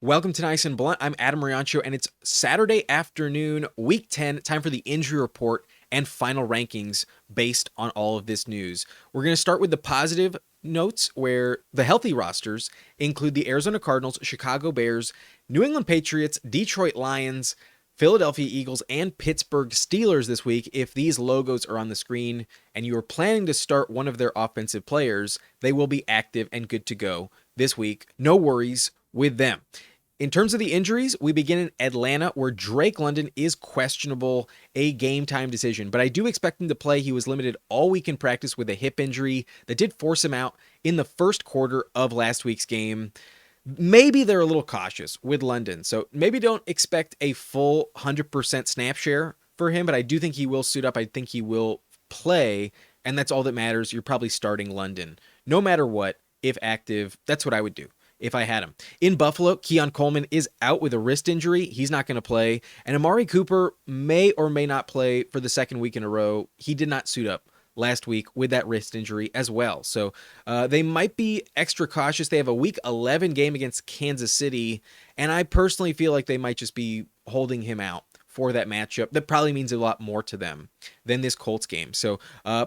Welcome to Nice and Blunt. I'm Adam Riancho, and it's Saturday afternoon, week 10, time for the injury report and final rankings based on all of this news. We're going to start with the positive notes, where the healthy rosters include the Arizona Cardinals, Chicago Bears, New England Patriots, Detroit Lions, Philadelphia Eagles, and Pittsburgh Steelers this week. If these logos are on the screen and you are planning to start one of their offensive players, they will be active and good to go this week. No worries with them. In terms of the injuries, we begin in Atlanta, where Drake London is questionable, a game-time decision. But I do expect him to play. He was limited all week in practice with a hip injury that did force him out in the first quarter of last week's game. Maybe they're a little cautious with London, so maybe don't expect a full 100% snap share for him, but I do think he will suit up. I think he will play, and that's all that matters. You're probably starting London. No matter what, if active, that's what I would do if I had him. In Buffalo, Keon Coleman is out with a wrist injury. He's not going to play. And Amari Cooper may or may not play for the second week in a row. He did not suit up last week with that wrist injury as well. So they might be extra cautious. They have a week 11 game against Kansas City, and I personally feel like they might just be holding him out for that matchup. That probably means a lot more to them than this Colts game. So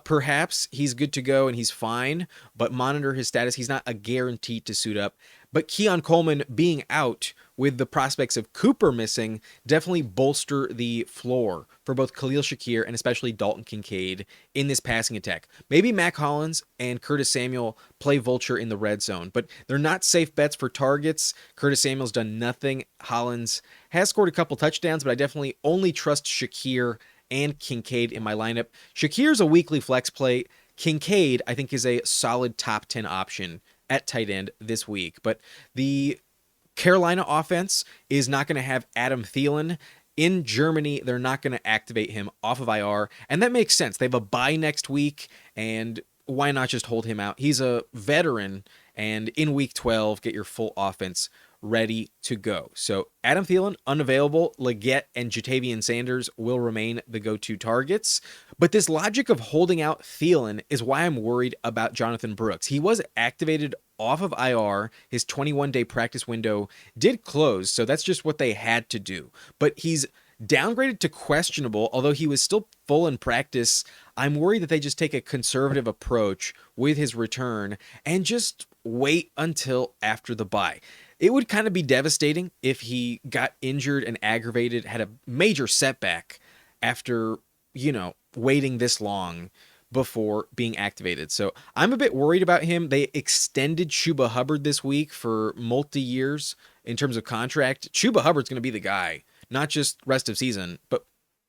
perhaps he's good to go and he's fine, but monitor his status. He's not a guarantee to suit up. But Keon Coleman being out with the prospects of Cooper missing definitely bolster the floor for both Khalil Shakir and especially Dalton Kincaid in this passing attack. Maybe Mac Hollins and Curtis Samuel play vulture in the red zone, but they're not safe bets for targets. Curtis Samuel's done nothing. Hollins has scored a couple touchdowns, but I definitely only trust Shakir and Kincaid in my lineup. Shakir's a weekly flex play. Kincaid, I think, is a solid top 10 option at tight end this week. But the Carolina offense is not going to have Adam Thielen. In Germany, they're not going to activate him off of IR, and that makes sense. They have a bye next week, and why not just hold him out? He's a veteran, and in week 12, get your full offense ready to go. So Adam Thielen, unavailable. Leggett and Jatavian Sanders will remain the go-to targets. But this logic of holding out Thielen is why I'm worried about Jonathan Brooks. He was activated off of IR. His 21-day practice window did close, so that's just what they had to do. But he's downgraded to questionable, although he was still full in practice. I'm worried that they just take a conservative approach with his return and just wait until after the bye. It would kind of be devastating if he got injured and aggravated, had a major setback after, waiting this long before being activated. So I'm a bit worried about him. They extended Chuba Hubbard this week for multi-years in terms of contract. Chuba Hubbard's going to be the guy, not just rest of season, but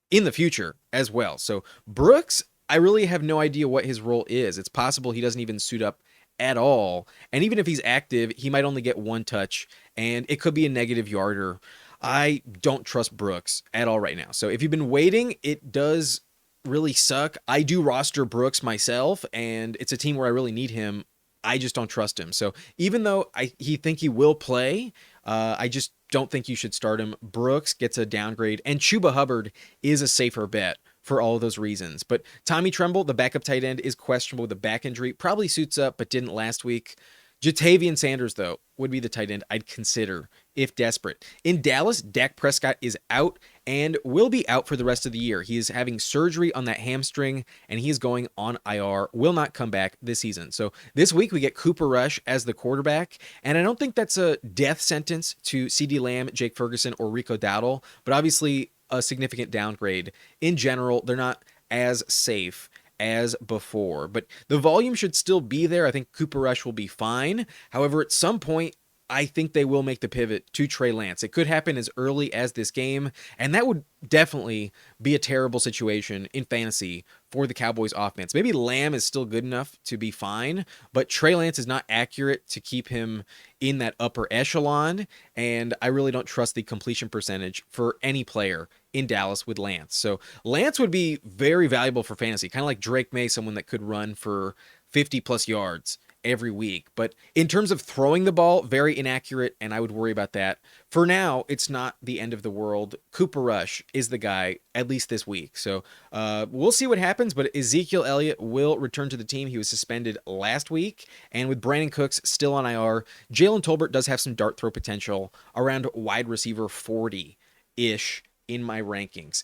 in the future as well. So Brooks, I really have no idea what his role is. It's possible he doesn't even suit up at all. And even if he's active, he might only get one touch, and it could be a negative yarder. I don't trust Brooks at all right now. So if you've been waiting, it does really suck. I do roster Brooks myself, and it's a team where I really need him. I just don't trust him. So even though I think he will play, I just don't think you should start him. Brooks gets a downgrade, and Chuba Hubbard is a safer bet for all of those reasons. But Tommy Tremble, the backup tight end, is questionable with a back injury. Probably suits up, but didn't last week. Jatavian Sanders, though, would be the tight end I'd consider if desperate. In Dallas, Dak Prescott is out and will be out for the rest of the year. He is having surgery on that hamstring, and he is going on IR, will not come back this season. So this week we get Cooper Rush as the quarterback, and I don't think that's a death sentence to CeeDee Lamb, Jake Ferguson, or Rico Dowdle, but obviously a significant downgrade. In general, they're not as safe as before, but the volume should still be there. I think Cooper Rush will be fine. However, at some point, I think they will make the pivot to Trey Lance. It could happen as early as this game, and that would definitely be a terrible situation in fantasy for the Cowboys offense. Maybe Lamb is still good enough to be fine, but Trey Lance is not accurate to keep him in that upper echelon, and I really don't trust the completion percentage for any player in Dallas with Lance. So Lance would be very valuable for fantasy, kind of like Drake May, someone that could run for 50 plus yards every week. But in terms of throwing the ball, very inaccurate, and I would worry about that. For now, it's not the end of the world. Cooper Rush is the guy, at least this week. So we'll see what happens, but Ezekiel Elliott will return to the team. He was suspended last week, and with Brandon Cooks still on IR, Jalen Tolbert does have some dart throw potential around wide receiver 40-ish in my rankings.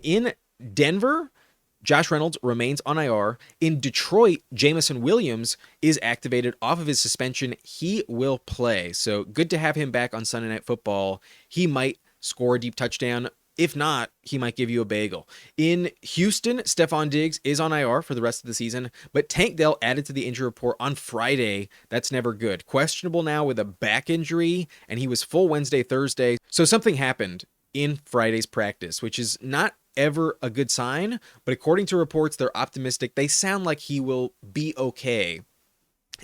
In Denver, Josh Reynolds remains on IR. In Detroit, Jameson Williams is activated off of his suspension. He will play. So good to have him back on Sunday Night Football. He might score a deep touchdown. If not, he might give you a bagel. In Houston, Stephon Diggs is on IR for the rest of the season, but Tank Dell added to the injury report on Friday. That's never good. Questionable now with a back injury, and he was full Wednesday, Thursday. So something happened in Friday's practice, which is not ever a good sign, but according to reports, they're optimistic. They sound like he will be okay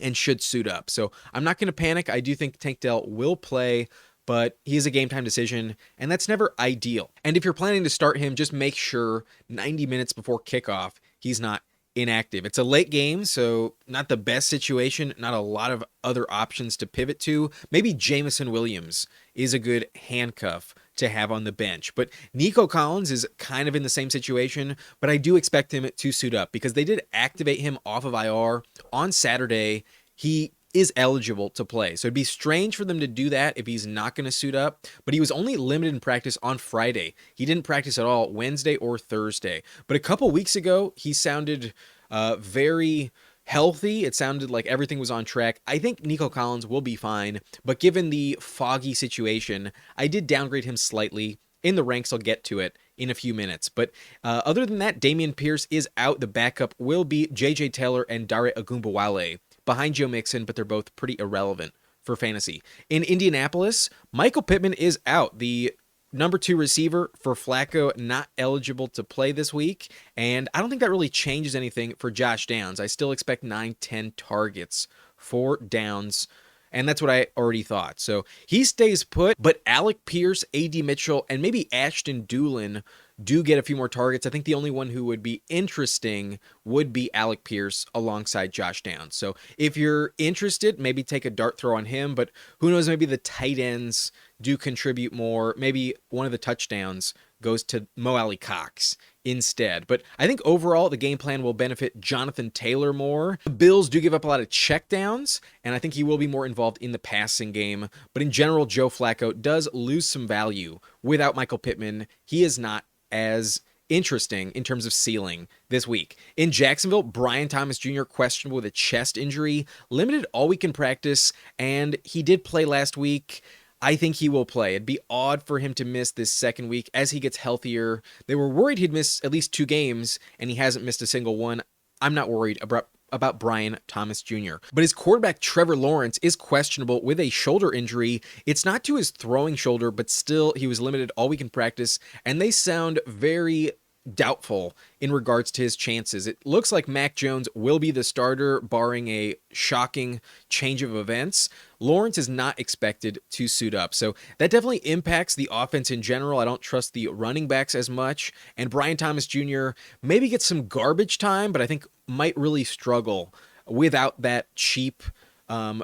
and should suit up. So I'm not going to panic. I do think Tank Dell will play, but he is a game time decision, and that's never ideal. And if you're planning to start him, just make sure 90 minutes before kickoff, he's not inactive. It's a late game, so not the best situation, not a lot of other options to pivot to. Maybe Jameson Williams is a good handcuff to have on the bench. But Nico Collins is kind of in the same situation, but I do expect him to suit up because they did activate him off of IR on Saturday. He is eligible to play. So it'd be strange for them to do that if he's not going to suit up, but he was only limited in practice on Friday. He didn't practice at all Wednesday or Thursday. But a couple weeks ago, he sounded very healthy. It sounded like everything was on track. I think Nico Collins will be fine, but given the foggy situation, I did downgrade him slightly in the ranks. I'll get to it in a few minutes. But other than that, Dameon Pierce is out. The backup will be J.J. Taylor and Dare Ogunbowale behind Joe Mixon, but they're both pretty irrelevant for fantasy. In Indianapolis, Michael Pittman is out. The number 2 receiver for Flacco, not eligible to play this week. And I don't think that really changes anything for Josh Downs. I still expect 9-10 targets for Downs, and that's what I already thought. So he stays put, but Alec Pierce, A.D. Mitchell, and maybe Ashton Dulin do get a few more targets. I think the only one who would be interesting would be Alec Pierce alongside Josh Downs. So if you're interested, maybe take a dart throw on him, but who knows, maybe the tight ends do contribute more. Maybe one of the touchdowns goes to Mo Alley Cox instead. But I think overall the game plan will benefit Jonathan Taylor more. The Bills do give up a lot of checkdowns, and I think he will be more involved in the passing game. But in general, Joe Flacco does lose some value without Michael Pittman. He is not as interesting in terms of ceiling this week. In Jacksonville, Brian Thomas Jr. questionable with a chest injury, limited all week in practice, and he did play last week. I think he will play. It'd be odd for him to miss this second week as he gets healthier. They were worried he'd miss at least 2 games, and he hasn't missed a single one. I'm not worried about Brian Thomas Jr. But his quarterback, Trevor Lawrence, is questionable with a shoulder injury. It's not to his throwing shoulder, but still, he was limited all week in practice, and they sound very doubtful in regards to his chances. It looks like Mac Jones will be the starter, barring a shocking change of events. Lawrence is not expected to suit up, so that definitely impacts the offense in general. I don't trust the running backs as much, and Brian Thomas Jr. maybe gets some garbage time, but I think might really struggle without that cheap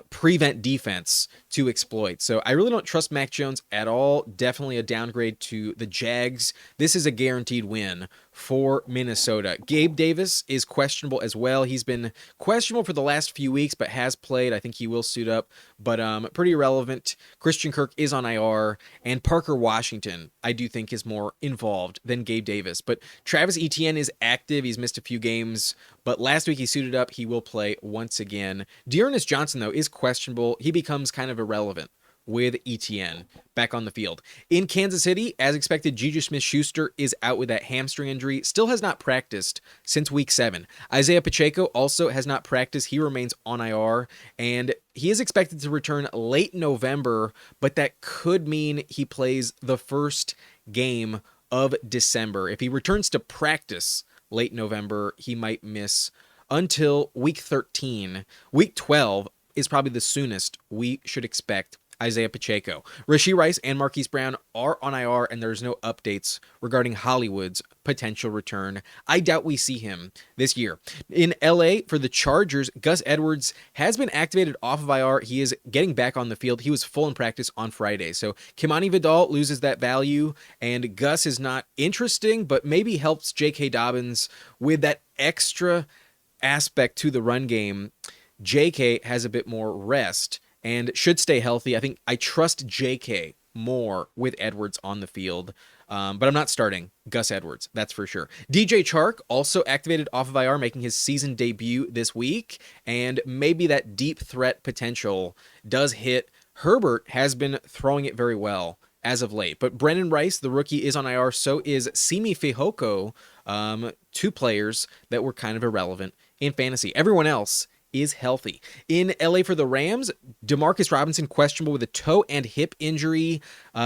prevent defense to exploit. So I really don't trust Mac Jones at all. Definitely a downgrade to the Jags. This is a guaranteed win for Minnesota. Gabe Davis is questionable as well. He's been questionable for the last few weeks, but has played. I think he will suit up, but pretty irrelevant. Christian Kirk is on IR, and Parker Washington, I do think, is more involved than Gabe Davis. But Travis Etienne is active. He's missed a few games, but last week he suited up. He will play once again. Dearness Johnson, though, is questionable. He becomes kind of irrelevant with Etienne back on the field. In Kansas City, as expected, Juju Smith-Schuster is out with that hamstring injury. Still has not practiced since week 7. Isiah Pacheco also has not practiced. He remains on IR, and he is expected to return late November, but that could mean he plays the first game of December. If he returns to practice late November, he might miss until week 13. Week 12 is probably the soonest we should expect Isiah Pacheco. Rashee Rice and Marquise Brown are on IR, and there's no updates regarding Hollywood's potential return. I doubt we see him this year. In LA, for the Chargers, Gus Edwards has been activated off of IR. He is getting back on the field. He was full in practice on Friday. So Kimani Vidal loses that value, and Gus is not interesting, but maybe helps J.K. Dobbins with that extra aspect to the run game. J.K. has a bit more rest and should stay healthy. I think I trust J.K. more with Edwards on the field, but I'm not starting Gus Edwards, that's for sure. DJ Chark also activated off of IR, making his season debut this week, and maybe that deep threat potential does hit. Herbert has been throwing it very well as of late, but Brendan Rice, the rookie, is on IR. So is Simi Fehoko, two players that were kind of irrelevant in fantasy. Everyone else is healthy. In LA for the Rams, Demarcus Robinson questionable with a toe and hip injury.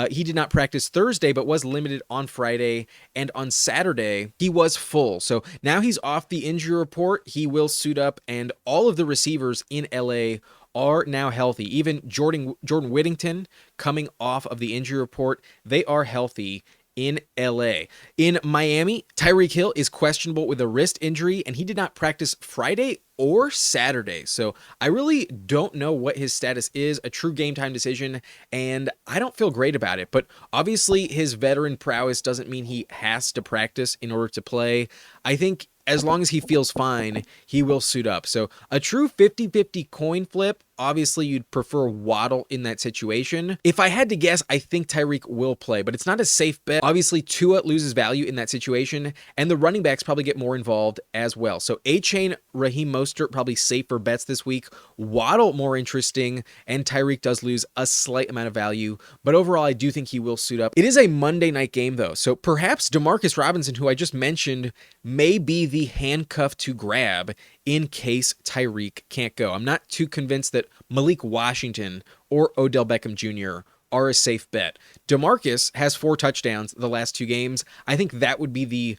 He did not practice Thursday, but was limited on Friday, and on Saturday he was full. So now he's off the injury report. He will suit up, and all of the receivers in LA are now healthy. Even Jordan Whittington coming off of the injury report, they are healthy in LA. In Miami, Tyreek Hill is questionable with a wrist injury, and he did not practice Friday or Saturday. So I really don't know what his status is, a true game time decision, and I don't feel great about it. But obviously his veteran prowess doesn't mean he has to practice in order to play. I think as long as he feels fine, he will suit up. So a true 50-50 coin flip. Obviously, you'd prefer Waddle in that situation. If I had to guess, I think Tyreek will play, but it's not a safe bet. Obviously, Tua loses value in that situation, and the running backs probably get more involved as well. So A-Chain, Raheem Mostert, probably safer bets this week. Waddle, more interesting, and Tyreek does lose a slight amount of value, but overall, I do think he will suit up. It is a Monday night game, though, so perhaps Demarcus Robinson, who I just mentioned, may be the handcuff to grab in case Tyreek can't go. I'm not too convinced that Malik Washington or Odell Beckham Jr. are a safe bet. DeMarcus has 4 touchdowns the last 2 games. I think that would be the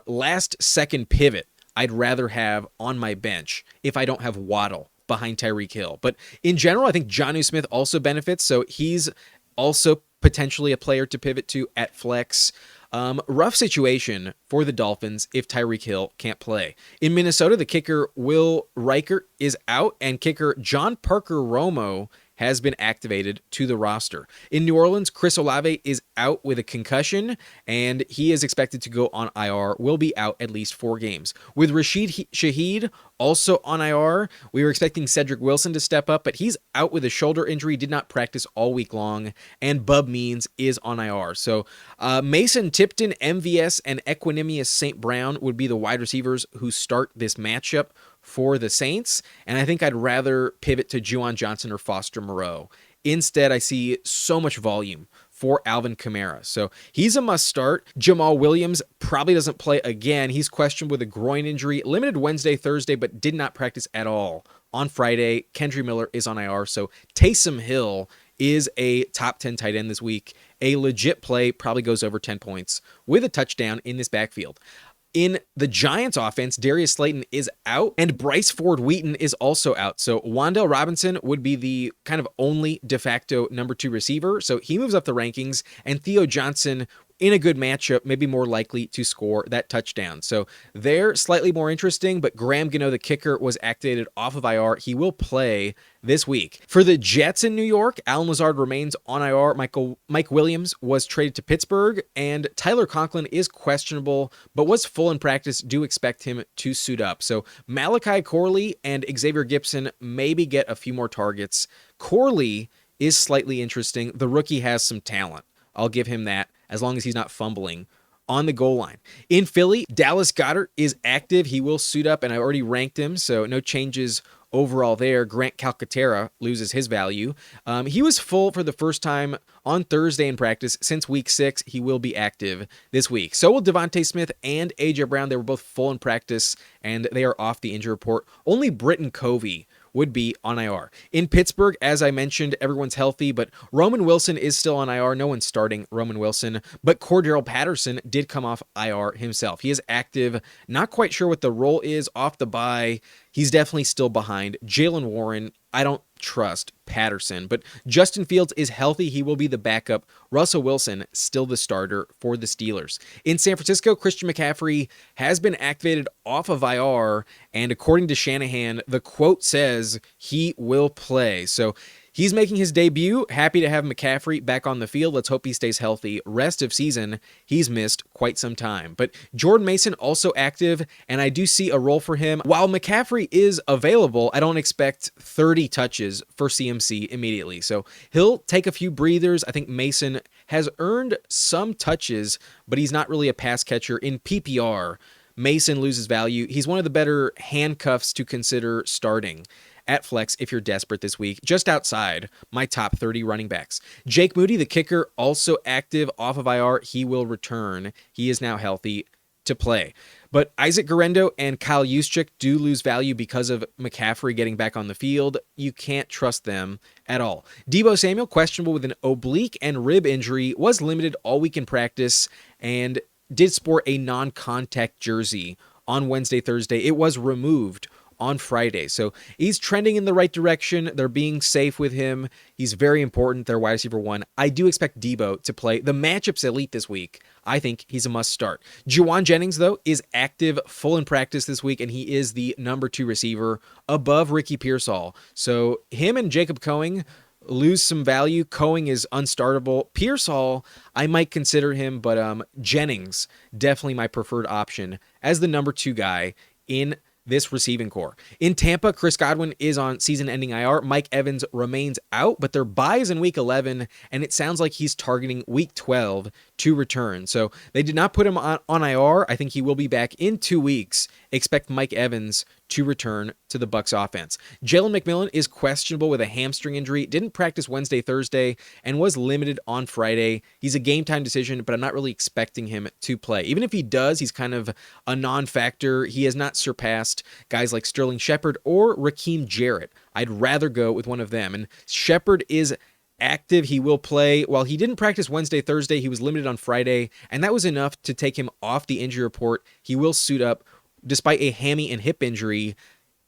last second pivot I'd rather have on my bench if I don't have Waddle behind Tyreek Hill. But in general, I think Jonnu Smith also benefits, so he's also potentially a player to pivot to at flex. Rough situation for the Dolphins if Tyreek Hill can't play. In Minnesota, the kicker Will Reichert is out, and kicker John Parker Romo has been activated to the roster. In New Orleans, Chris Olave is out with a concussion, and he is expected to go on IR, will be out at least 4 games. With Rashid Shaheed also on IR, we were expecting Cedric Wilson to step up, but he's out with a shoulder injury, did not practice all week long, and Bub Means is on IR. So Mason Tipton, MVS, and Equanimous St. Brown would be the wide receivers who start this matchup for the Saints, and I think I'd rather pivot to Juwan Johnson or Foster Moreau. Instead, I see so much volume for Alvin Kamara, so he's a must start. Jamaal Williams probably doesn't play again. He's questioned with a groin injury, limited Wednesday, Thursday, but did not practice at all on Friday. Kendry Miller is on IR, so Taysom Hill is a top 10 tight end this week. A legit play, probably goes over 10 points with a touchdown in this backfield. In the Giants offense, Darius Slayton is out, and Bryce Ford Wheaton is also out. So Wan'Dale Robinson would be the kind of only de facto number 2 receiver. So he moves up the rankings, and Theo Johnson, in a good matchup, maybe more likely to score that touchdown. So they're slightly more interesting, but Graham Gano, the kicker, was activated off of IR. He will play this week. For the Jets in New York, Allen Lazard remains on IR. Mike Williams was traded to Pittsburgh, and Tyler Conklin is questionable, but was full in practice. Do expect him to suit up. So Malachi Corley and Xavier Gibson maybe get a few more targets. Corley is slightly interesting. The rookie has some talent. I'll give him that, as long as he's not fumbling on the goal line. In Philly, Dallas Goedert is active. He will suit up, and I already ranked him, so no changes overall there. Grant Calcaterra loses his value. He was full for the first time on Thursday in practice since week 6. He will be active this week. So will Devontae Smith and A.J. Brown. They were both full in practice, and they are off the injury report. Only Britton Covey would be on IR. In Pittsburgh, as I mentioned, everyone's healthy, but Roman Wilson is still on IR. No one's starting Roman Wilson, but Cordero Patterson did come off IR himself. He is active. Not quite sure what the role is off the bye. He's definitely still behind Jaylen Warren. I don't trust Patterson. But Justin Fields is healthy. He will be the backup. Russell Wilson still the starter for the Steelers. In San Francisco, Christian McCaffrey has been activated off of IR, and according to Shanahan, the quote says he will play. So he's making his debut. Happy to have McCaffrey back on the field. Let's hope he stays healthy. Rest of season, he's missed quite some time. But Jordan Mason also active, and I do see a role for him. While McCaffrey is available, I don't expect 30 touches for CMC immediately. So he'll take a few breathers. I think Mason has earned some touches, but he's not really a pass catcher. In PPR, Mason loses value. He's one of the better handcuffs to consider starting at flex if you're desperate this week, just outside my top 30 running backs. Jake Moody, the kicker, also active off of IR. He will return. He is now healthy to play. But Isaac Guerrero and Kyle Juszczyk do lose value because of McCaffrey getting back on the field. You can't trust them at all. Deebo Samuel, questionable with an oblique and rib injury, was limited all week in practice and did sport a non-contact jersey on Wednesday, Thursday. It was removed on Friday. So he's trending in the right direction. They're being safe with him. He's very important. They're wide receiver 1. I do expect Deebo to play. The matchup's elite this week. I think he's a must start. Juwan Jennings, though, is active, full in practice this week, and he is the number 2 receiver above Ricky Pearsall. So him and Jacob Coing lose some value. Coing is unstartable. Pearsall, I might consider him, but Jennings, definitely my preferred option as the number 2 guy in this receiving core. In Tampa, Chris Godwin is on season-ending IR. Mike Evans remains out, but their bye is in week 11, and it sounds like he's targeting week 12 to return. So they did not put him on IR. I think he will be back in 2 weeks. Expect Mike Evans to return to the Bucs offense. Jalen McMillan is questionable with a hamstring injury. Didn't practice Wednesday, Thursday, and was limited on Friday. He's a game-time decision, but I'm not really expecting him to play. Even if he does, he's kind of a non-factor. He has not surpassed guys like Sterling Shepard or Raheem Jarrett. I'd rather go with one of them. And Shepard is active. He will play. While he didn't practice Wednesday, Thursday, he was limited on Friday, and that was enough to take him off the injury report. He will suit up. Despite a hammy and hip injury,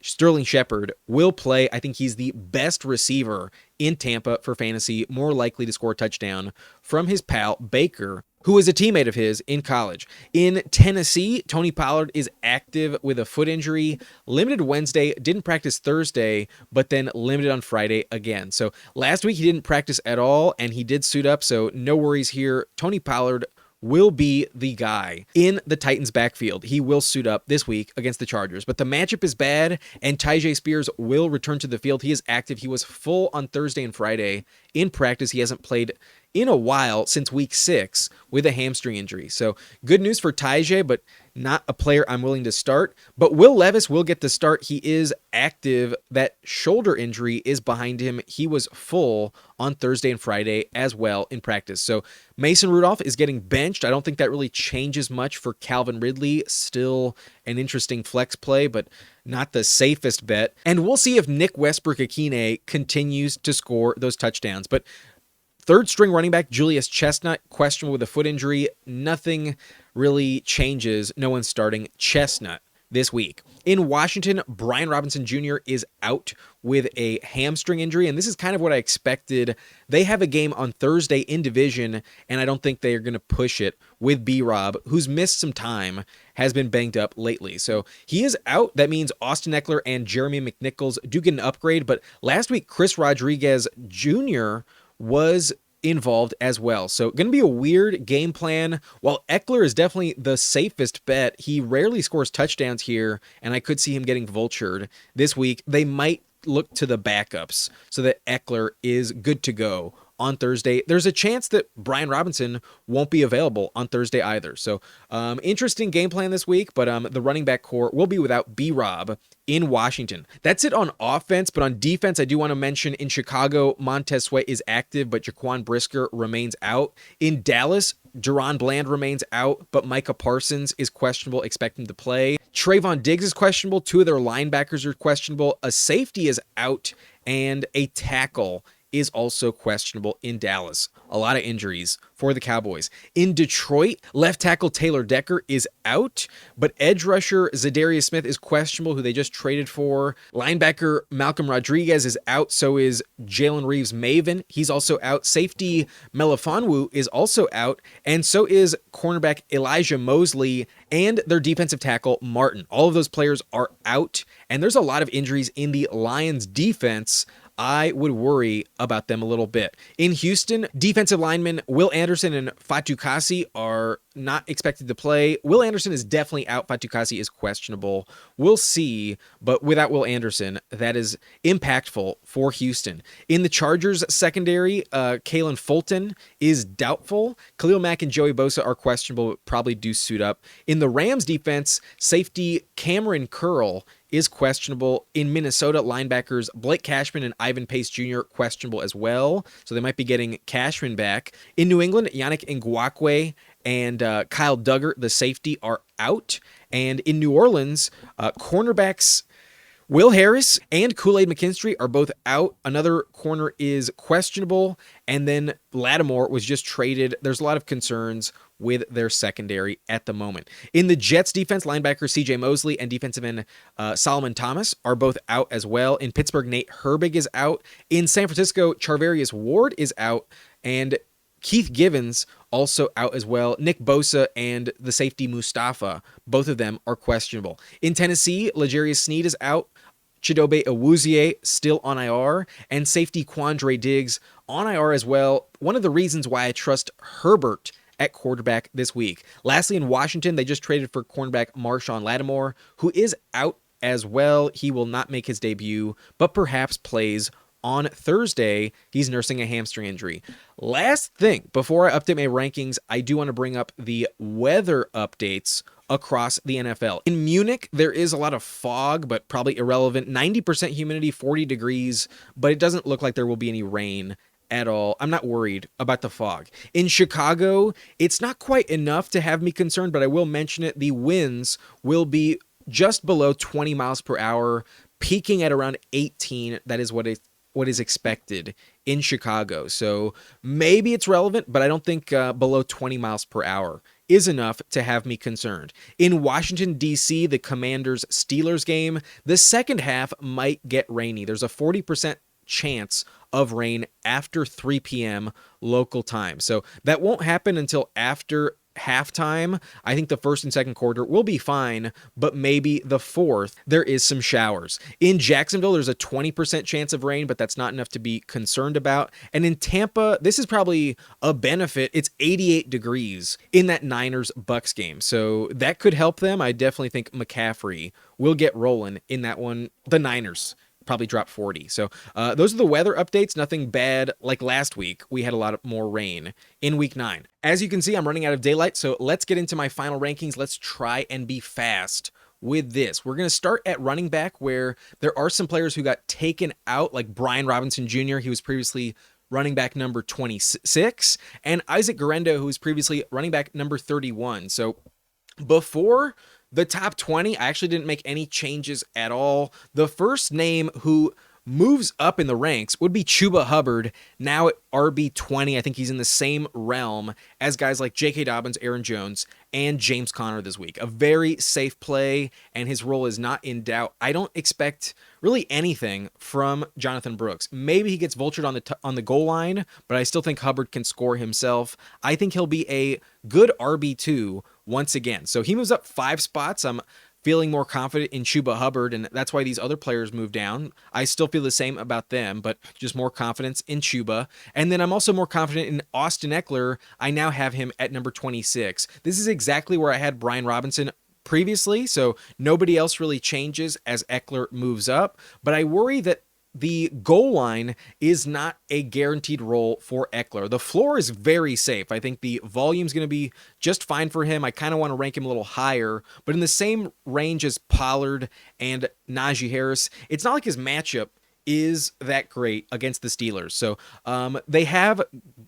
Sterling Shepard will play. I think he's the best receiver in Tampa for fantasy, more likely to score a touchdown from his pal Baker, who is a teammate of his in college. In Tennessee, Tony Pollard is active with a foot injury, limited Wednesday, didn't practice Thursday, but then limited on Friday again. So last week he didn't practice at all, and he did suit up, so no worries here. Tony Pollard will be the guy in the Titans backfield. He will suit up this week against the Chargers, but the matchup is bad, and Tyjae Spears will return to the field. He is active. He was full on Thursday and Friday in practice. He hasn't played in a while since week 6 with a hamstring injury. So good news for Tyjae, but not a player I'm willing to start. But Will Levis will get the start. He is active. That shoulder injury is behind him. He was full on Thursday and Friday as well in practice. So Mason Rudolph is getting benched. I don't think that really changes much for Calvin Ridley. Still an interesting flex play, but not the safest bet. And we'll see if Nick Westbrook-Akine continues to score those touchdowns. But third string running back Julius Chestnut, questionable with a foot injury. Nothing really changes. No one's starting Chestnut this week. In Washington, Brian Robinson Jr. is out with a hamstring injury, and this is kind of what I expected. They have a game on Thursday in division, and I don't think they are going to push it with B-Rob, who's missed some time, has been banged up lately. So he is out. That means Austin Eckler and Jeremy McNichols do get an upgrade, but last week Chris Rodriguez Jr. was involved as well. So going to be a weird game plan. While Eckler is definitely the safest bet, he rarely scores touchdowns here, and I could see him getting vultured this week. They might look to the backups so that Eckler is good to go on Thursday. There's a chance that Brian Robinson won't be available on Thursday either. So interesting game plan this week, but the running back core will be without B-Rob in Washington. That's it on offense, but on defense, I do want to mention in Chicago, Montez Sweat is active, but Jaquan Brisker remains out. In Dallas, Deron Bland remains out, but Micah Parsons is questionable. Expect him to play. Trayvon Diggs is questionable. 2 of their linebackers are questionable. A safety is out, and a tackle is also questionable in Dallas. A lot of injuries for the Cowboys. In Detroit, left tackle Taylor Decker is out, but edge rusher Za'Darius Smith is questionable, who they just traded for. Linebacker Malcolm Rodriguez is out, so is Jalen Reeves-Maven. He's also out. Safety Melifonwu is also out, and so is cornerback Elijah Mosley and their defensive tackle Martin. All of those players are out, and there's a lot of injuries in the Lions defense. I would worry about them a little bit. In Houston, defensive linemen Will Anderson and Fatukasi are not expected to play. Will Anderson is definitely out. Fatukasi is questionable. We'll see, but without Will Anderson, that is impactful for Houston. In the Chargers secondary, Kalen Fulton is doubtful. Khalil Mack and Joey Bosa are questionable, but probably do suit up. In the Rams defense, safety Cameron Curl is questionable. In Minnesota, linebackers Blake Cashman and Ivan Pace Jr. questionable as well, so they might be getting Cashman back. In New England, Yannick Ngakoue and Kyle Duggar, the safety, are out. And in New Orleans, cornerbacks Will Harris and Kool-Aid McKinstry are both out. Another corner is questionable. And then Lattimore was just traded. There's a lot of concerns with their secondary at the moment. In the Jets defense, linebacker CJ Mosley and defensive end Solomon Thomas are both out as well. In Pittsburgh, Nate Herbig is out. In San Francisco, Charvarius Ward is out. And Keith Givens also out as well. Nick Bosa and the safety Mustafa, both of them are questionable. In Tennessee, L'Jarius Sneed is out. Chidobe Awuzie still on IR, and safety Quandre Diggs on IR as well. One of the reasons why I trust Herbert at quarterback this week. Lastly, in Washington, they just traded for cornerback Marshawn Lattimore, who is out as well. He will not make his debut, but perhaps plays on Thursday. He's nursing a hamstring injury. Last thing, before I update my rankings, I do want to bring up the weather updates across the NFL. In Munich, there is a lot of fog, but probably irrelevant. 90% humidity, 40 degrees, but it doesn't look like there will be any rain at all. I'm not worried about the fog. In Chicago, it's not quite enough to have me concerned, but I will mention it. The winds will be just below 20 miles per hour, peaking at around 18. That is what is expected in Chicago. So maybe it's relevant, but I don't think below 20 miles per hour is enough to have me concerned. In Washington, D.C., the Commanders-Steelers game, the second half might get rainy. There's a 40% chance of rain after 3 p.m. local time. So that won't happen until after halftime. I think the first and second quarter will be fine, but maybe the fourth, there is some showers. In Jacksonville, there's a 20% chance of rain, but that's not enough to be concerned about. And in Tampa, this is probably a benefit. It's 88 degrees in that Niners-Bucks game, so that could help them. I definitely think McCaffrey will get rolling in that one. The Niners probably drop 40. So those are the weather updates. Nothing bad like last week. We had a lot more rain in week 9. As you can see, I'm running out of daylight, so let's get into my final rankings. Let's try and be fast with this. We're going to start at running back, where there are some players who got taken out, like Brian Robinson Jr. He was previously running back number 26, and Isaac Guerendo, who was previously running back number 31. So before the top 20, I actually didn't make any changes at all. The first name who moves up in the ranks would be Chuba Hubbard, now at RB20. I think he's in the same realm as guys like J.K. Dobbins, Aaron Jones, and James Conner this week. A very safe play, and his role is not in doubt. I don't expect really anything from Jonathan Brooks. Maybe he gets vultured on the goal line, but I still think Hubbard can score himself. I think he'll be a good RB2 once again. So he moves up 5 spots. I'm feeling more confident in Chuba Hubbard, and that's why these other players move down. I still feel the same about them, but just more confidence in Chuba. And then I'm also more confident in Austin Eckler. I now have him at number 26. This is exactly where I had Brian Robinson previously, so nobody else really changes as Eckler moves up. But I worry that the goal line is not a guaranteed role for Eckler. The floor is very safe. I think the volume's going to be just fine for him. I kind of want to rank him a little higher, but in the same range as Pollard and Najee Harris. It's not like his matchup is that great against the Steelers. So they have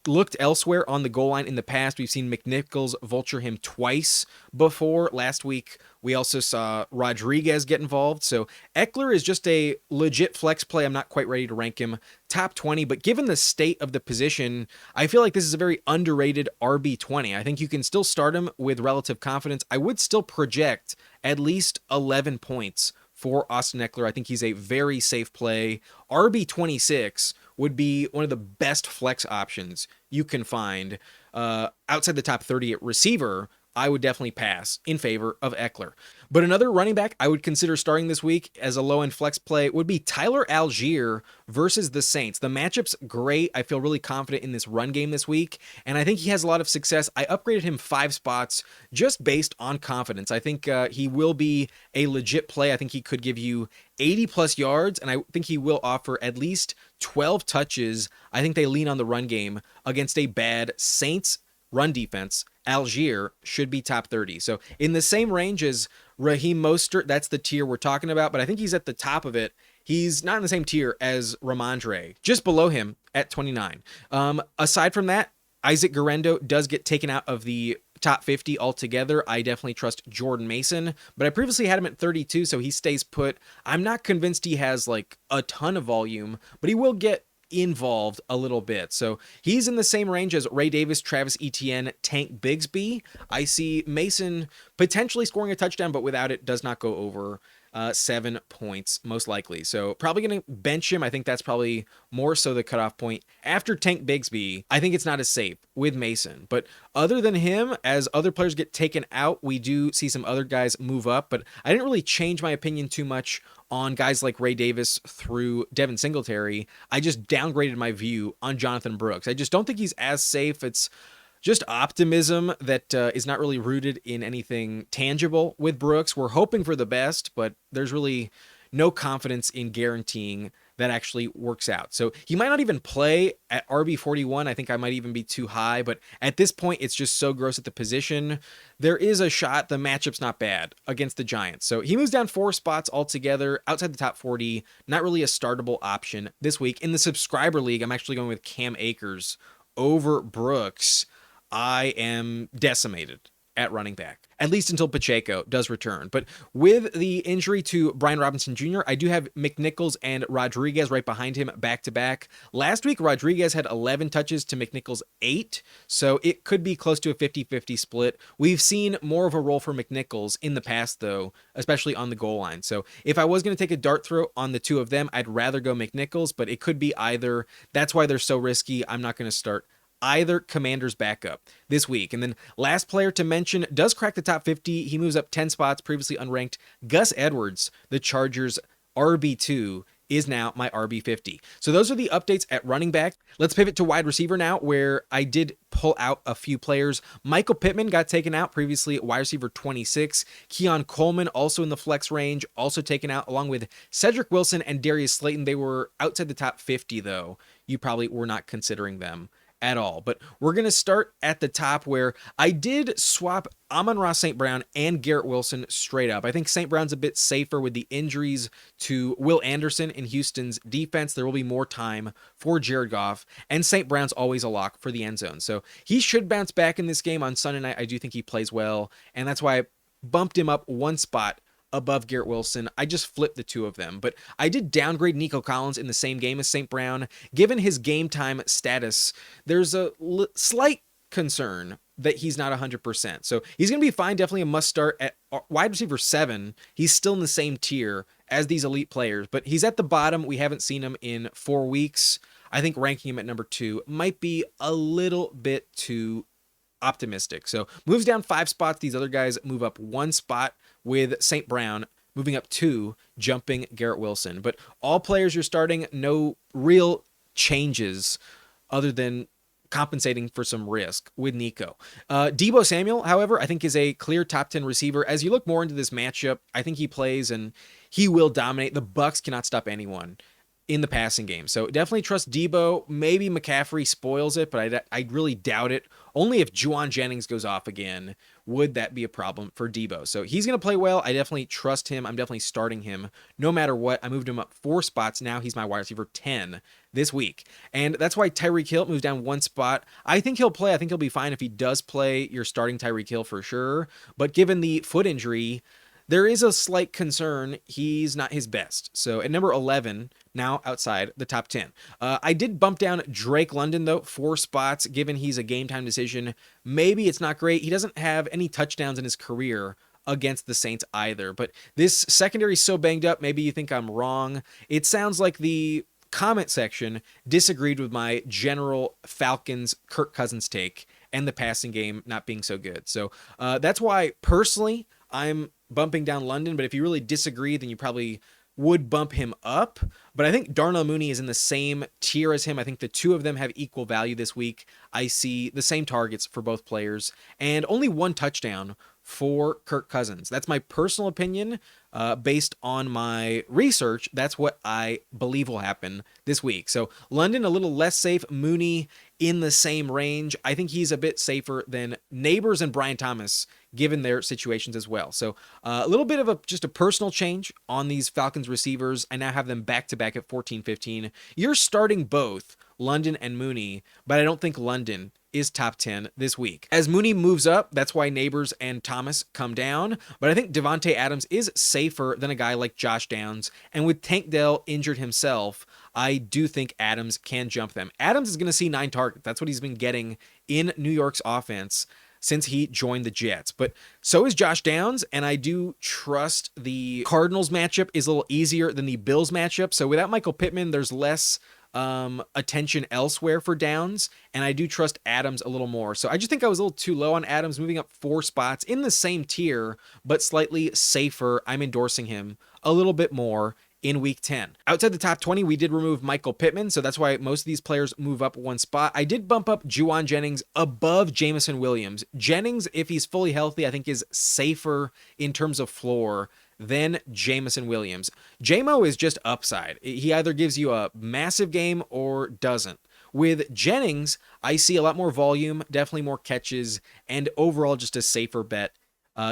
looked elsewhere on the goal line in the past. We've seen McNichols vulture him twice before. Last week, we also saw Rodriguez get involved. So Eckler is just a legit flex play. I'm not quite ready to rank him top 20, but given the state of the position, I feel like this is a very underrated RB20. I think you can still start him with relative confidence. I would still project at least 11 points for Austin Eckler. I think he's a very safe play. RB26 would be one of the best flex options you can find. Outside the top 30 at receiver, I would definitely pass in favor of Eckler. But another running back I would consider starting this week as a low-end flex play would be Tyler Algier versus the Saints. The matchup's great. I feel really confident in this run game this week, and I think he has a lot of success. I upgraded him 5 spots just based on confidence. I think he will be a legit play. I think he could give you 80-plus yards, and I think he will offer at least 12 touches. I think they lean on the run game against a bad Saints run defense. Algier should be top 30. So in the same range as Raheem Mostert, that's the tier we're talking about, but I think he's at the top of it. He's not in the same tier as Ramondre, just below him at 29. Aside from that, Isaac Guerrero does get taken out of the top 50 altogether. I definitely trust Jordan Mason, but I previously had him at 32, so he stays put. I'm not convinced he has like a ton of volume, but he will get involved a little bit. So he's in the same range as Ray Davis, Travis Etienne, Tank Bigsby. I see Mason potentially scoring a touchdown, but without it does not go over 7 points, most likely. So probably going to bench him. I think that's probably more so the cutoff point. After Tank Bigsby, I think it's not as safe with Mason. But other than him, as other players get taken out, we do see some other guys move up. But I didn't really change my opinion too much on guys like Ray Davis through Devin Singletary. I just downgraded my view on Jonathan Brooks. I just don't think he's as safe. It's just optimism that is not really rooted in anything tangible with Brooks. We're hoping for the best, but there's really no confidence in guaranteeing that actually works out. So he might not even play at RB41. I think I might even be too high, but at this point, it's just so gross at the position. There is a shot. The matchup's not bad against the Giants. So he moves down 4 spots altogether outside the top 40. Not really a startable option this week. In the subscriber league, I'm actually going with Cam Akers over Brooks. I am decimated at running back, at least until Pacheco does return. But with the injury to Brian Robinson Jr., I do have McNichols and Rodriguez right behind him back-to-back. Last week, Rodriguez had 11 touches to McNichols' 8, so it could be close to a 50-50 split. We've seen more of a role for McNichols in the past, though, especially on the goal line. So if I was going to take a dart throw on the two of them, I'd rather go McNichols, but it could be either. That's why they're so risky. I'm not going to start either Commander's backup this week. And then last player to mention does crack the top 50. He moves up 10 spots, previously unranked. Gus Edwards, the Chargers RB2, is now my RB50. So those are the updates at running back. Let's pivot to wide receiver now, where I did pull out a few players. Michael Pittman got taken out previously at wide receiver 26. Keon Coleman also in the flex range, also taken out along with Cedrick Wilson and Darius Slayton. They were outside the top 50 though. You probably were not considering them at all. But we're going to start at the top where I did swap Amon-Ra St. Brown and Garrett Wilson straight up. I think St. Brown's a bit safer with the injuries to Will Anderson in Houston's defense. There will be more time for Jared Goff, and St. Brown's always a lock for the end zone. So he should bounce back in this game on Sunday night. I do think he plays well, and that's why I bumped him up 1 spot above Garrett Wilson. I just flipped the two of them, but I did downgrade Nico Collins in the same game as St. Brown. Given his game time status, there's a slight concern that he's not 100%. So he's going to be fine. Definitely a must start at wide receiver 7. He's still in the same tier as these elite players, but he's at the bottom. We haven't seen him in 4 weeks. I think ranking him at number 2 might be a little bit too optimistic. So moves down 5 spots. These other guys move up 1 spot, with St. Brown moving up 2, jumping Garrett Wilson. But all players you're starting, no real changes other than compensating for some risk with Nico. Deebo Samuel, however, I think is a clear top 10 receiver. As you look more into this matchup, I think he plays and he will dominate. The Bucks cannot stop anyone in the passing game. So definitely trust Deebo. Maybe McCaffrey spoils it, but I really doubt it. only if Juwan Jennings goes off again would that be a problem for Deebo. So he's going to play well. I definitely trust him. I'm definitely starting him no matter what. I moved him up 4 spots. Now he's my wide receiver 10 this week. And that's why Tyreek Hill moves down 1 spot. I think he'll play. I think he'll be fine. If he does play, you're starting Tyreek Hill for sure. But given the foot injury, there is a slight concern he's not his best. So at number 11, now outside the top 10. I did bump down Drake London, though, 4 spots, given he's a game time decision. Maybe it's not great. He doesn't have any touchdowns in his career against the Saints either. But this secondary is so banged up, maybe you think I'm wrong. It sounds like the comment section disagreed with my general Falcons Kirk Cousins take and the passing game not being so good. So that's why, personally, I'm bumping down London, but if you really disagree, then you probably would bump him up. But I think Darnell Mooney is in the same tier as him. I think the two of them have equal value this week. I see the same targets for both players and only 1 touchdown for Kirk Cousins. That's my personal opinion. Based on my research, that's what I believe will happen this week. So London a little less safe, Mooney in the same range. I think he's a bit safer than Neighbors and Brian Thomas, given their situations as well. So a little bit of just a personal change on these Falcons receivers. I now have them back-to-back at 14-15. You're starting both London and Mooney, but I don't think London is top 10 this week. As Mooney moves up, that's why Neighbors and Thomas come down. But I think Devontae Adams is safer than a guy like Josh Downs. And with Tank Dell injured himself, I do think Adams can jump them. Adams is going to see 9 targets. That's what he's been getting in New York's offense since he joined the Jets. But so is Josh Downs, and I do trust the Cardinals matchup is a little easier than the Bills matchup. So without Michael Pittman, there's less attention elsewhere for Downs, and I do trust Adams a little more. So I just think I was a little too low on Adams, moving up 4 spots in the same tier, but slightly safer. I'm endorsing him a little bit more in week 10. Outside the top 20, we did remove Michael Pittman, so that's why most of these players move up 1 spot. I did bump up Juwan Jennings above Jameson Williams. Jennings, if he's fully healthy, I think is safer in terms of floor than Jameson Williams. JMO is just upside. He either gives you a massive game or doesn't. With Jennings, I see a lot more volume, definitely more catches, and overall just a safer bet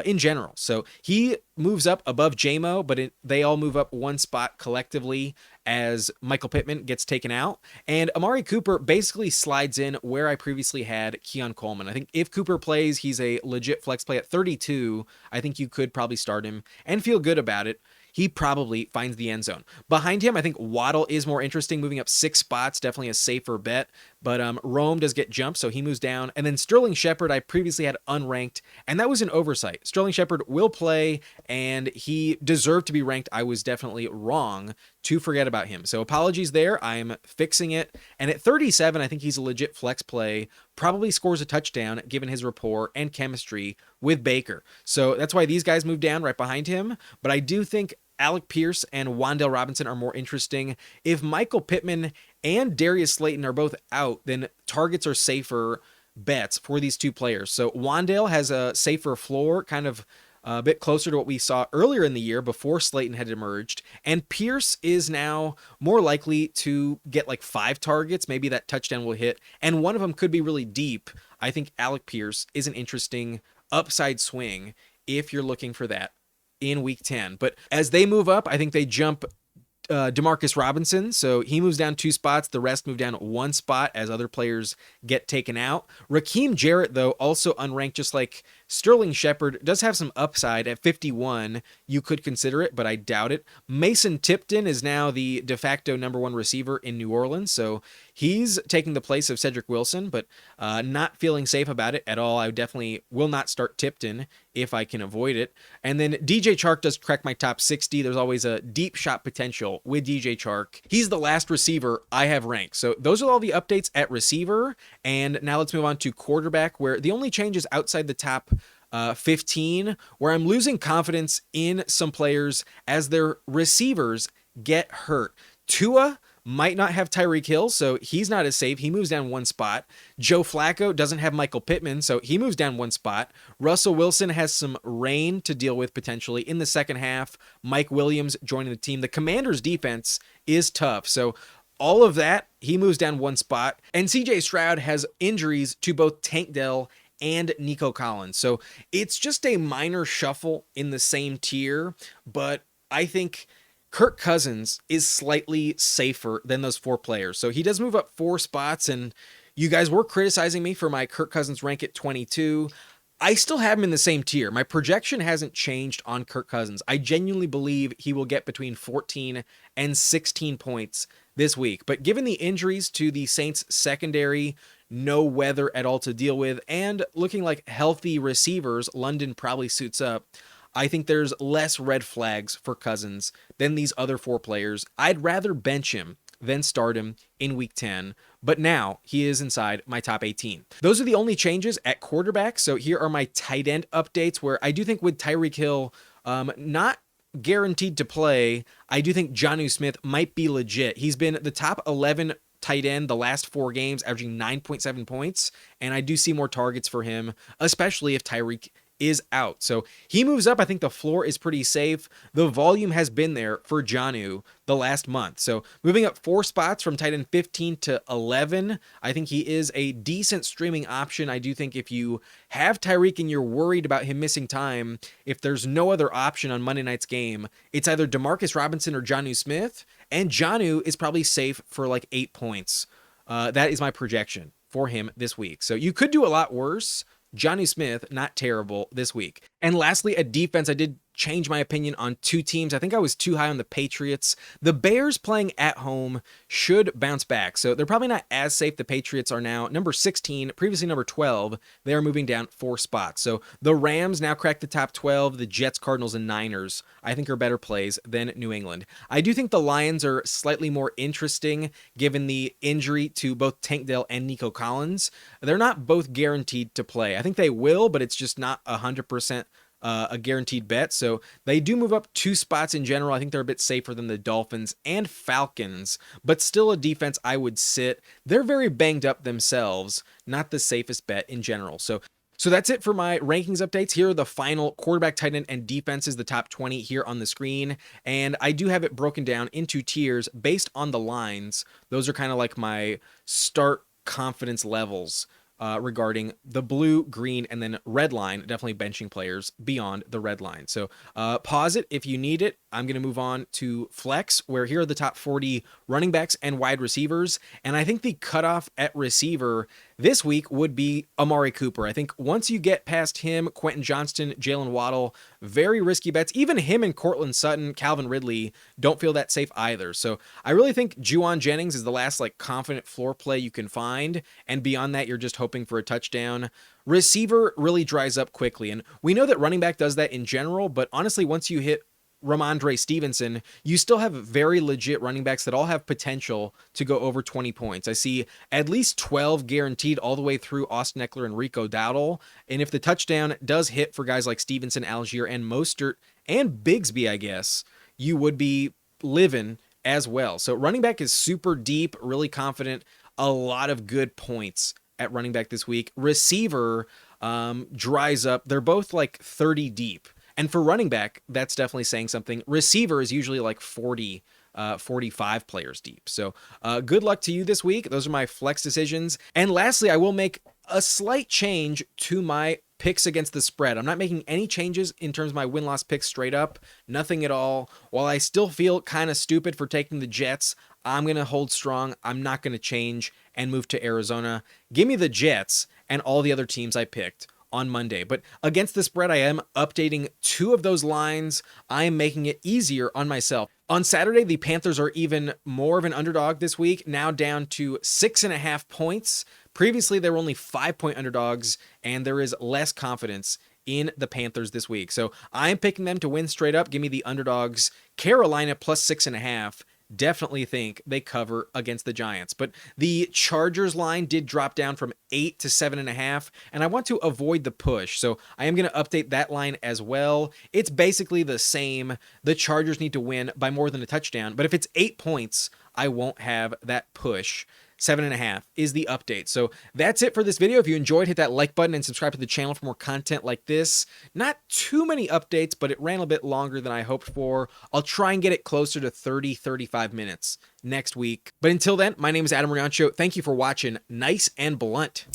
in general. So he moves up above JMO, but they all move up 1 spot collectively as Michael Pittman gets taken out. And Amari Cooper basically slides in where I previously had Keon Coleman. I think if Cooper plays, he's a legit flex play at 32. I think you could probably start him and feel good about it. He probably finds the end zone. Behind him, I think Waddle is more interesting, moving up 6 spots, definitely a safer bet. But Rome does get jumped, so he moves down. And then Sterling Shepard, I previously had unranked, and that was an oversight. Sterling Shepard will play, and he deserved to be ranked. I was definitely wrong to forget about him. So apologies there. I'm fixing it. And at 37, I think he's a legit flex play. Probably scores a touchdown given his rapport and chemistry with Baker. So that's why these guys moved down right behind him. But I do think Alec Pierce and Wan'Dale Robinson are more interesting. If Michael Pittman and Darius Slayton are both out, then targets are safer bets for these 2 players. So Wan'Dale has a safer floor, kind of a bit closer to what we saw earlier in the year before Slayton had emerged. And Pierce is now more likely to get like 5 targets. Maybe that touchdown will hit. And one of them could be really deep. I think Alec Pierce is an interesting upside swing if you're looking for that in week 10. But as they move up, I think they jump Demarcus Robinson. So he moves down 2 spots. The rest move down 1 spot as other players get taken out. Raheem Jarrett, though, also unranked, just like Sterling Shepard, does have some upside at 51. You could consider it, but I doubt it. Mason Tipton is now the de facto number 1 receiver in New Orleans. So he's taking the place of Cedrick Wilson, but not feeling safe about it at all. I definitely will not start Tipton if I can avoid it. And then DJ Chark does crack my top 60. There's always a deep shot potential with DJ Chark. He's the last receiver I have ranked. So those are all the updates at receiver. And now let's move on to quarterback, where the only change is outside the top 15, where I'm losing confidence in some players as their receivers get hurt. Tua might not have Tyreek Hill, so he's not as safe. He moves down 1 spot. Joe Flacco doesn't have Michael Pittman, so he moves down 1 spot. Russell Wilson has some rain to deal with potentially in the second half. Mike Williams joining the team. The Commanders' defense is tough, so all of that, he moves down one spot. And CJ Stroud has injuries to both Tank Dell and Nico Collins. So it's just a minor shuffle in the same tier, but I think Kirk Cousins is slightly safer than those 4 players. So he does move up 4 spots, and you guys were criticizing me for my Kirk Cousins rank at 22. I still have him in the same tier. My projection hasn't changed on Kirk Cousins. I genuinely believe he will get between 14 and 16 points this week. But given the injuries to the Saints secondary, no weather at all to deal with, and looking like healthy receivers, London probably suits up. I think there's less red flags for Cousins than these other 4 players. I'd rather bench him than start him in week 10, but now he is inside my top 18. Those are the only changes at quarterback. So here are my tight end updates, where I do think with Tyreek Hill not guaranteed to play, I do think Jonnu Smith might be legit. He's been the top 11 tight end the last 4 games, averaging 9.7 points, and I do see more targets for him, especially if Tyreek is out. So he moves up. I think the floor is pretty safe. The volume has been there for Jonnu the last month. So moving up 4 spots from tight end 15 to 11, I think he is a decent streaming option. I do think if you have Tyreek and you're worried about him missing time, if there's no other option on Monday night's game, it's either Demarcus Robinson or Jonnu Smith, and Jonnu is probably safe for like 8 points. That is my projection for him this week. So you could do a lot worse. Jonnu Smith, not terrible this week. And lastly, at defense, I did change my opinion on 2 teams. I think I was too high on the Patriots. The Bears playing at home should bounce back. So they're probably not as safe. The Patriots are now number 16, previously number 12. They are moving down 4 spots. So the Rams now crack the top 12. The Jets, Cardinals, and Niners, I think, are better plays than New England. I do think the Lions are slightly more interesting given the injury to both Tank Dell and Nico Collins. They're not both guaranteed to play. I think they will, but it's just not 100% a guaranteed bet. So they do move up 2 spots in general. I think they're a bit safer than the Dolphins and Falcons, but still a defense I would sit. They're very banged up themselves, not the safest bet in general. So that's it for my rankings updates. Here are the final quarterback, tight end, and defenses, the top 20 here on the screen. And I do have it broken down into tiers based on the lines. Those are kind of like my start confidence levels regarding the blue, green, and then red line, definitely benching players beyond the red line. So pause it if you need it. I'm going to move on to flex, where here are the top 40 running backs and wide receivers. And I think the cutoff at receiver this week would be Amari Cooper. I think once you get past him, Quentin Johnston, Jalen Waddle, very risky bets. Even him and Cortland Sutton, Calvin Ridley don't feel that safe either. So I really think Juwan Jennings is the last like confident floor play you can find. And beyond that, you're just hoping for a touchdown. Receiver really dries up quickly. And we know that running back does that in general, but honestly, once you hit Ramondre Stevenson, you still have very legit running backs that all have potential to go over 20 points. I see at least 12 guaranteed all the way through Austin Eckler and Rico Dowdle. And if the touchdown does hit for guys like Stevenson, Algier, and Mostert, and Bigsby, I guess, you would be living as well. So running back is super deep, really confident, a lot of good points at running back this week. Receiver dries up. They're both like 30 deep. And for running back, that's definitely saying something. Receiver is usually like 40, 45 players deep. So good luck to you this week. Those are my flex decisions. And lastly, I will make a slight change to my picks against the spread. I'm not making any changes in terms of my win-loss picks straight up. Nothing at all. While I still feel kind of stupid for taking the Jets, I'm going to hold strong. I'm not going to change and move to Arizona. Give me the Jets and all the other teams I picked on Monday. But against the spread, I am updating 2 of those lines. I am making it easier on myself. On Saturday, the Panthers are even more of an underdog this week, now down to 6.5 points. Previously, they were only 5-point underdogs, and there is less confidence in the Panthers this week. So I'm picking them to win straight up. Give me the underdogs. Carolina plus 6.5. Definitely think they cover against the Giants. But the Chargers line did drop down from 8 to 7.5, and I want to avoid the push. So I am going to update that line as well. It's basically the same. The Chargers need to win by more than a touchdown, but if it's 8 points, I won't have that push. 7.5 is the update. So that's it for this video. If you enjoyed, hit that like button and subscribe to the channel for more content like this. Not too many updates, but it ran a bit longer than I hoped for. I'll try and get it closer to 30-35 minutes next week. But until then, my name is Adam Riancho. Thank you for watching. Nice and blunt.